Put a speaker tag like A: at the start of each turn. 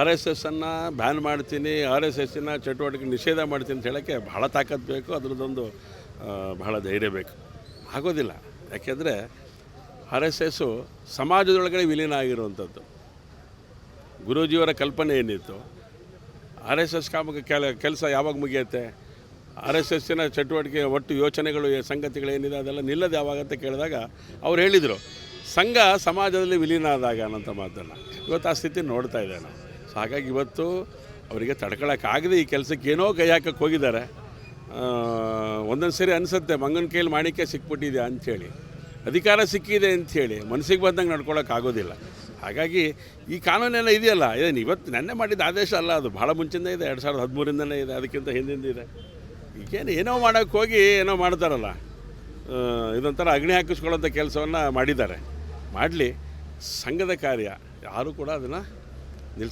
A: R S ಎಸ್ಸನ್ನು ban ಮಾಡ್ತೀನಿ, R S ಎಸ್ಸಿನ ಚಟುವಟಿಕೆ ನಿಷೇಧ ಮಾಡ್ತೀನಿ ಅಂತ ಹೇಳೋಕ್ಕೆ ಭಾಳ ತಾಕತ್ತು ಬೇಕು, ಅದರದ್ದೊಂದು ಬಹಳ ಧೈರ್ಯ ಬೇಕು. ಆಗೋದಿಲ್ಲ. ಯಾಕೆಂದರೆ ಆರ್ ಎಸ್ ಎಸ್ಸು ಸಮಾಜದೊಳಗಡೆ ವಿಲೀನ ಆಗಿರುವಂಥದ್ದು. ಗುರೂಜಿಯವರ ಕಲ್ಪನೆ ಏನಿತ್ತು, ಆರ್ ಎಸ್ ಎಸ್ ಕೆಲಸ ಯಾವಾಗ ಮುಗಿಯುತ್ತೆ, ಆರ್ ಎಸ್ ಎಸ್ಸಿನ ಚಟುವಟಿಕೆ ಒಟ್ಟು ಯೋಚನೆಗಳು ಸಂಗತಿಗಳೇನಿದೆ ಅದೆಲ್ಲ ನಿಲ್ಲದು ಯಾವಾಗ ಅಂತ ಕೇಳಿದಾಗ ಅವ್ರು ಹೇಳಿದರು, ಸಂಘ ಸಮಾಜದಲ್ಲಿ ವಿಲೀನ ಆದಾಗ ಅನ್ನೋಂಥ ಮಾತನ್ನು. ಇವತ್ತು ಆ ಸ್ಥಿತಿ ನೋಡ್ತಾ ಇದೆ ನಾವು. ಸೊ ಹಾಗಾಗಿ ಇವತ್ತು ಅವರಿಗೆ ತಡ್ಕೊಳ್ಳೋಕ್ಕಾಗದೆ ಈ ಕೆಲಸಕ್ಕೆ ಏನೋ ಕೈ ಹಾಕಕ್ಕೆ ಹೋಗಿದ್ದಾರೆ. ಒಂದೊಂದು ಸರಿ ಅನಿಸುತ್ತೆ ಮಂಗನ ಕೈಯಲ್ಲಿ ಮಾಣಿಕ್ಯ ಸಿಕ್ಬಿಟ್ಟಿದೆ ಅಂಥೇಳಿ, ಅಧಿಕಾರ ಸಿಕ್ಕಿದೆ ಅಂಥೇಳಿ ಮನಸ್ಸಿಗೆ ಬಂದಂಗೆ ನಡ್ಕೊಳ್ಳೋಕ್ಕಾಗೋದಿಲ್ಲ. ಹಾಗಾಗಿ ಈ ಕಾನೂನೆಲ್ಲ ಇದೆಯಲ್ಲ, ಏನು ಇವತ್ತು ನೆನ್ನೆ ಮಾಡಿದ ಆದೇಶ ಅಲ್ಲ, ಅದು ಭಾಳ ಮುಂಚಿಂದ ಇದೆ, 2013ನೇ ಇದೆ, ಅದಕ್ಕಿಂತ ಹಿಂದಿಂದ ಇದೆ. ಈಗೇನು ಏನೋ ಮಾಡೋಕ್ಕೆ ಹೋಗಿ ಏನೋ ಮಾಡ್ತಾರಲ್ಲ, ಇದೊಂಥರ ಅಗ್ನಿ ಹಾಕಿಸ್ಕೊಳ್ಳೋಂಥ ಕೆಲಸವನ್ನು ಮಾಡಿದ್ದಾರೆ. ಮಾಡಲಿ, ಸಂಘದ ಕಾರ್ಯ ಯಾರೂ ಕೂಡ ಅದನ್ನು